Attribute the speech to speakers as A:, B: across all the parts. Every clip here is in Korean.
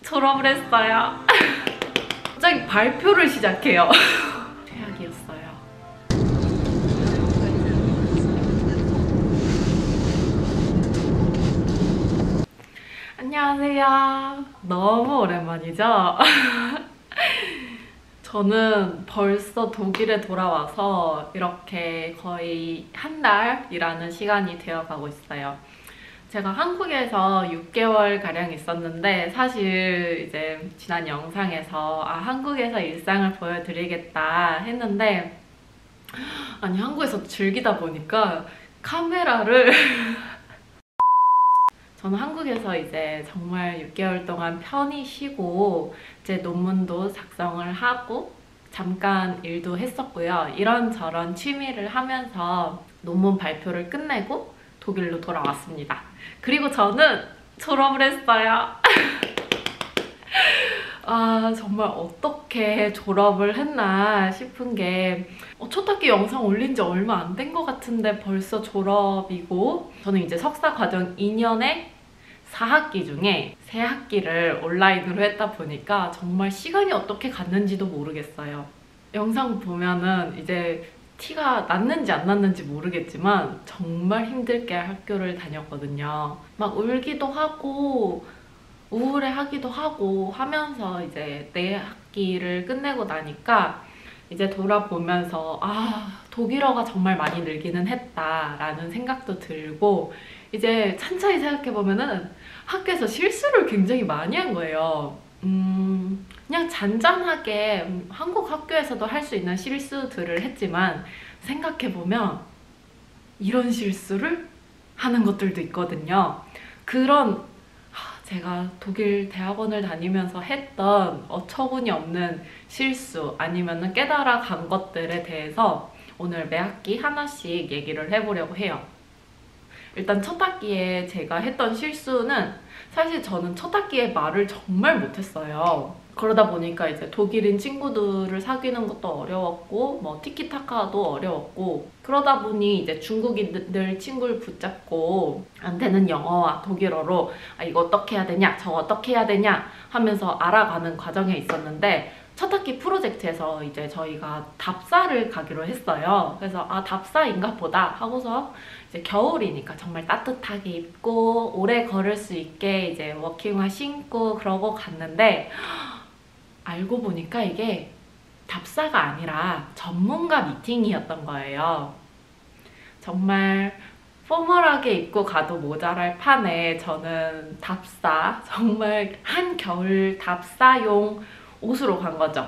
A: 졸업을 했어요. 갑자기 발표를 시작해요. 최악이었어요. 안녕하세요. 너무 오랜만이죠? 저는 벌써 독일에 돌아와서 이렇게 거의 한 달이라는 시간이 되어가고 있어요. 제가 한국에서 6개월가량 있었는데 사실 이제 지난 영상에서 한국에서 일상을 보여드리겠다 했는데 아니 한국에서 즐기다 보니까 카메라를 저는 한국에서 이제 정말 6개월 동안 편히 쉬고 제 논문도 작성을 하고 잠깐 일도 했었고요. 이런저런 취미를 하면서 논문 발표를 끝내고 독일로 돌아왔습니다. 그리고 저는 졸업을 했어요. 정말 어떻게 졸업을 했나 싶은 게 첫 학기 영상 올린 지 얼마 안 된 것 같은데 벌써 졸업이고 저는 이제 석사 과정 2년에 4학기 중에 3학기를 온라인으로 했다 보니까 정말 시간이 어떻게 갔는지도 모르겠어요. 영상 보면은 이제 티가 났는지 안 났는지 모르겠지만 정말 힘들게 학교를 다녔거든요. 막 울기도 하고 우울해하기도 하고 하면서 이제 4학기를 끝내고 나니까 이제 돌아보면서 독일어가 정말 많이 늘기는 했다라는 생각도 들고 이제 찬찬히 생각해보면은 학교에서 실수를 굉장히 많이 한 거예요. 그냥 잔잔하게 한국 학교에서도 할 수 있는 실수들을 했지만 생각해보면 이런 실수를 하는 것들도 있거든요. 그런 제가 독일 대학원을 다니면서 했던 어처구니 없는 실수 아니면 깨달아 간 것들에 대해서 오늘 매 학기 하나씩 얘기를 해보려고 해요. 일단 첫 학기에 제가 했던 실수는 사실 저는 첫 학기에 말을 정말 못했어요. 그러다 보니까 이제 독일인 친구들을 사귀는 것도 어려웠고 뭐 티키타카도 어려웠고 그러다 보니 이제 중국인들 친구를 붙잡고 안 되는 영어와 독일어로 이거 어떻게 해야 되냐 저거 어떻게 해야 되냐 하면서 알아가는 과정에 있었는데 첫 학기 프로젝트에서 이제 저희가 답사를 가기로 했어요. 그래서 답사인가 보다 하고서 이제 겨울이니까 정말 따뜻하게 입고 오래 걸을 수 있게 이제 워킹화 신고 그러고 갔는데 알고 보니까 이게 답사가 아니라 전문가 미팅이었던 거예요. 정말 포멀하게 입고 가도 모자랄 판에 저는 답사, 정말 한겨울 답사용 옷으로 간 거죠.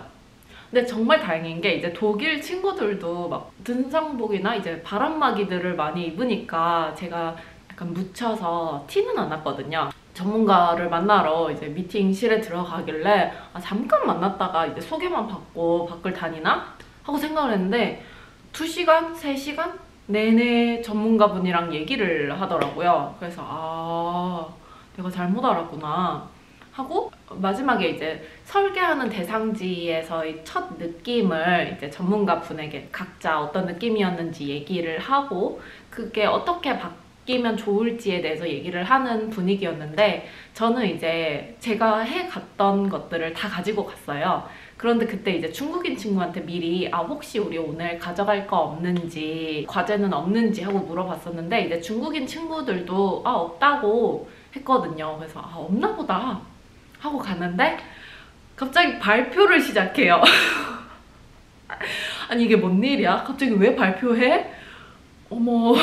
A: 근데 정말 다행인 게 이제 독일 친구들도 막 등산복이나 이제 바람막이들을 많이 입으니까 제가 약간 묻혀서 티는 안 났거든요. 전문가를 만나러 이제 미팅실에 들어가길래 잠깐 만났다가 이제 소개만 받고 밖을 다니나? 하고 생각을 했는데 2시간, 3시간 내내 전문가분이랑 얘기를 하더라고요. 그래서 내가 잘못 알았구나 하고 마지막에 이제 설계하는 대상지에서의 첫 느낌을 이제 전문가분에게 각자 어떤 느낌이었는지 얘기를 하고 그게 어떻게 바뀌면 좋을지에 대해서 얘기를 하는 분위기였는데 저는 이제 제가 해갔던 것들을 다 가지고 갔어요. 그런데 그때 이제 중국인 친구한테 미리 혹시 우리 오늘 가져갈 거 없는지 과제는 없는지 하고 물어봤었는데 이제 중국인 친구들도 없다고 했거든요. 그래서 없나 보다 하고 갔는데 갑자기 발표를 시작해요. 아니 이게 뭔 일이야? 갑자기 왜 발표해? 어머.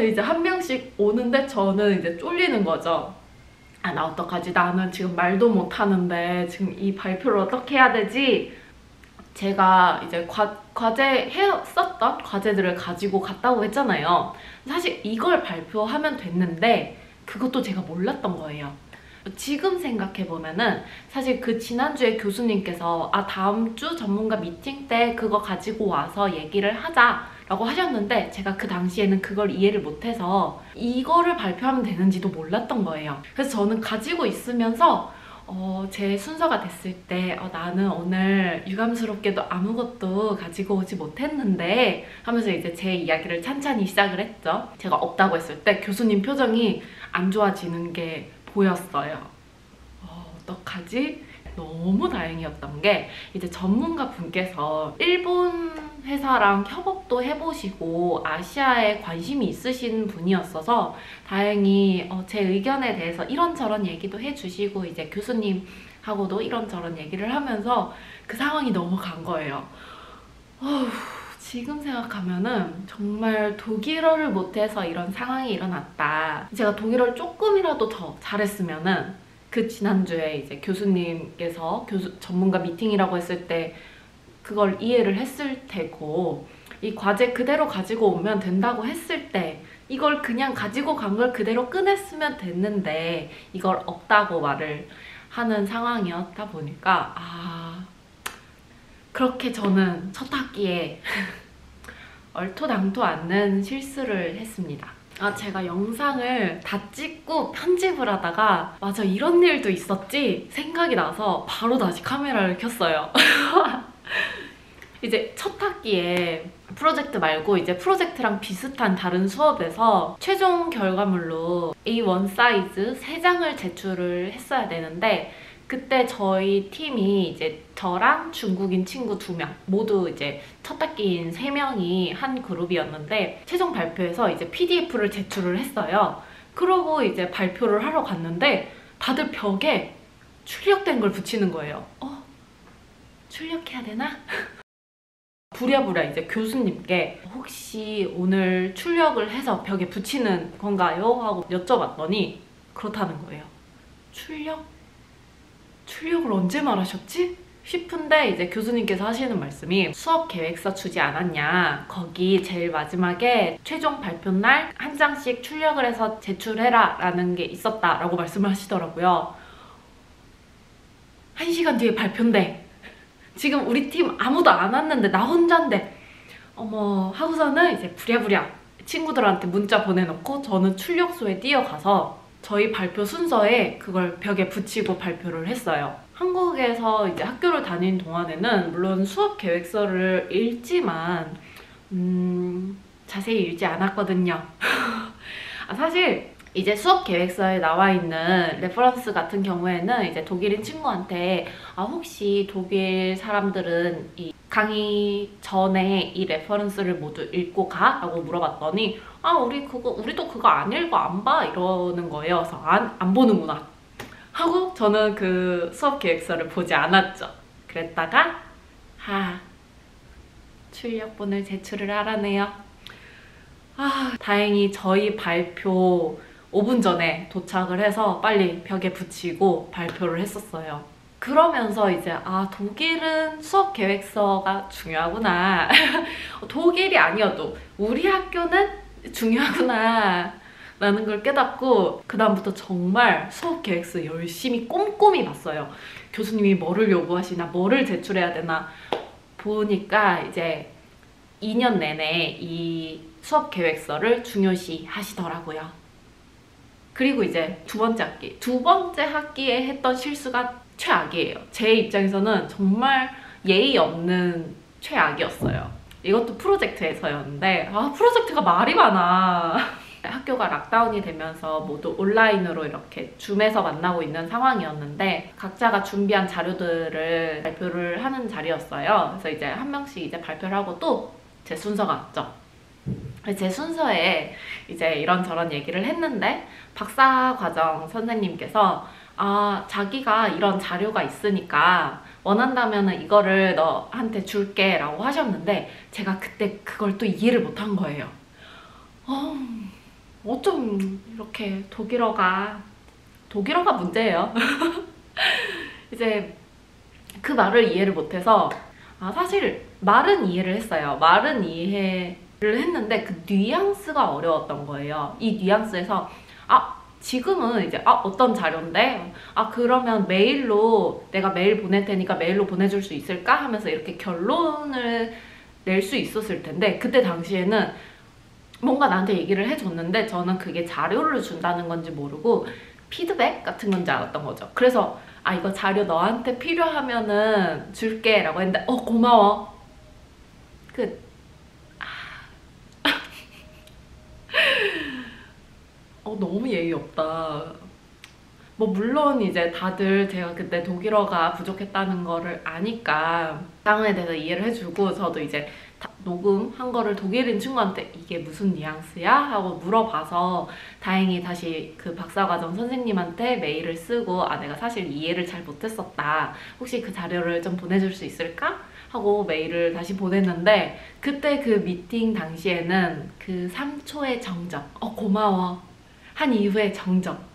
A: 이제 한 명씩 오는데 저는 이제 쫄리는 거죠. 나 어떡하지? 나는 지금 말도 못하는데 지금 이 발표를 어떻게 해야 되지? 제가 이제 과제 했었던 과제들을 가지고 갔다고 했잖아요. 사실 이걸 발표하면 됐는데 그것도 제가 몰랐던 거예요. 지금 생각해보면은 사실 그 지난주에 교수님께서 다음 주 전문가 미팅 때 그거 가지고 와서 얘기를 하자 라고 하셨는데 제가 그 당시에는 그걸 이해를 못해서 이거를 발표하면 되는지도 몰랐던 거예요. 그래서 저는 가지고 있으면서 제 순서가 됐을 때 나는 오늘 유감스럽게도 아무것도 가지고 오지 못했는데 하면서 이제 제 이야기를 찬찬히 시작을 했죠. 제가 없다고 했을 때 교수님 표정이 안 좋아지는 게 보였어요. 어떡하지? 너무 다행이었던 게 이제 전문가 분께서 일본 회사랑 협업도 해보시고 아시아에 관심이 있으신 분이었어서 다행히 제 의견에 대해서 이런저런 얘기도 해주시고 이제 교수님하고도 이런저런 얘기를 하면서 그 상황이 넘어간 거예요. 지금 생각하면은 정말 독일어를 못해서 이런 상황이 일어났다. 제가 독일어를 조금이라도 더 잘했으면은 그 지난주에 이제 교수님께서 전문가 미팅이라고 했을 때 그걸 이해를 했을 테고 이 과제 그대로 가지고 오면 된다고 했을 때 이걸 그냥 가지고 간 걸 그대로 꺼냈으면 됐는데 이걸 없다고 말을 하는 상황이었다 보니까 그렇게 저는 첫 학기에 얼토당토 않는 실수를 했습니다. 제가 영상을 다 찍고 편집을 하다가 맞아 이런 일도 있었지 생각이 나서 바로 다시 카메라를 켰어요. 이제 첫 학기에 프로젝트 말고 이제 프로젝트랑 비슷한 다른 수업에서 최종 결과물로 A1 사이즈 3장을 제출을 했어야 되는데 그때 저희 팀이 이제 저랑 중국인 친구 2명 모두 이제 첫 학기인 3명이 한 그룹이었는데 최종 발표에서 이제 PDF를 제출을 했어요. 그러고 이제 발표를 하러 갔는데 다들 벽에 출력된 걸 붙이는 거예요. 출력해야 되나? 부랴부랴 이제 교수님께 혹시 오늘 출력을 해서 벽에 붙이는 건가요? 하고 여쭤봤더니 그렇다는 거예요. 출력을 언제 말하셨지? 싶은데 이제 교수님께서 하시는 말씀이 수업 계획서 주지 않았냐, 거기 제일 마지막에 최종 발표 날 한 장씩 출력을 해서 제출해라 라는 게 있었다 라고 말씀을 하시더라고요. 1시간 뒤에 발표인데 지금 우리 팀 아무도 안 왔는데 나 혼자인데 어머 하고서는 이제 부랴부랴 친구들한테 문자 보내놓고 저는 출력소에 뛰어가서 저희 발표 순서에 그걸 벽에 붙이고 발표를 했어요. 한국에서 이제 학교를 다닌 동안에는 물론 수업 계획서를 읽지만 자세히 읽지 않았거든요. 사실 이제 수업 계획서에 나와 있는 레퍼런스 같은 경우에는 이제 독일인 친구한테 혹시 독일 사람들은 이 강의 전에 이 레퍼런스를 모두 읽고 가? 라고 물어봤더니 우리도 그거 안 읽어 안 봐 이러는 거예요. 그래서 안 보는구나 하고 저는 그 수업 계획서를 보지 않았죠. 그랬다가 출력본을 제출을 하라네요. 다행히 저희 발표 5분 전에 도착을 해서 빨리 벽에 붙이고 발표를 했었어요. 그러면서 이제 독일은 수업 계획서가 중요하구나. 독일이 아니어도 우리 학교는 중요하구나 라는 걸 깨닫고 그 다음부터 정말 수업 계획서 열심히 꼼꼼히 봤어요. 교수님이 뭐를 요구하시나 뭐를 제출해야 되나 보니까 이제 2년 내내 이 수업 계획서를 중요시 하시더라고요. 그리고 이제 두 번째 학기에 했던 실수가 최악이에요. 제 입장에서는 정말 예의 없는 최악이었어요. 이것도 프로젝트에서였는데 프로젝트가 말이 많아. 학교가 락다운이 되면서 모두 온라인으로 이렇게 줌에서 만나고 있는 상황이었는데 각자가 준비한 자료들을 발표를 하는 자리였어요. 그래서 이제 한 명씩 이제 발표를 하고 또 제 순서가 왔죠. 제 순서에 이제 이런저런 얘기를 했는데 박사과정 선생님께서 자기가 이런 자료가 있으니까 원한다면 이거를 너한테 줄게 라고 하셨는데 제가 그때 그걸 또 이해를 못한 거예요. 어쩜 이렇게 독일어가 문제예요. 이제 그 말을 이해를 못해서 사실 말은 이해를 했어요. 말은 이해를 했는데 그 뉘앙스가 어려웠던 거예요. 이 뉘앙스에서 지금은 이제 어떤 자료인데 그러면 메일로 내가 메일 보낼 테니까 메일로 보내줄 수 있을까? 하면서 이렇게 결론을 낼 수 있었을 텐데 그때 당시에는 뭔가 나한테 얘기를 해줬는데 저는 그게 자료를 준다는 건지 모르고 피드백 같은 건지 알았던 거죠. 그래서 이거 자료 너한테 필요하면은 줄게 라고 했는데 고마워 끝. 너무 예의 없다. 뭐 물론 이제 다들 제가 그때 독일어가 부족했다는 거를 아니까 상황에 대해서 이해를 해주고, 저도 이제 녹음한 거를 독일인 친구한테 이게 무슨 뉘앙스야? 하고 물어봐서 다행히 다시 그 박사과정 선생님한테 메일을 쓰고, 아 내가 사실 이해를 잘 못했었다, 혹시 그 자료를 좀 보내줄 수 있을까? 하고 메일을 다시 보냈는데, 그때 그 미팅 당시에는 그 3초의 정적, 고마워 한 이후의 정적,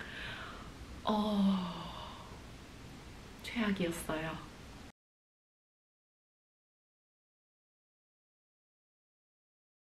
A: 최악이었어요.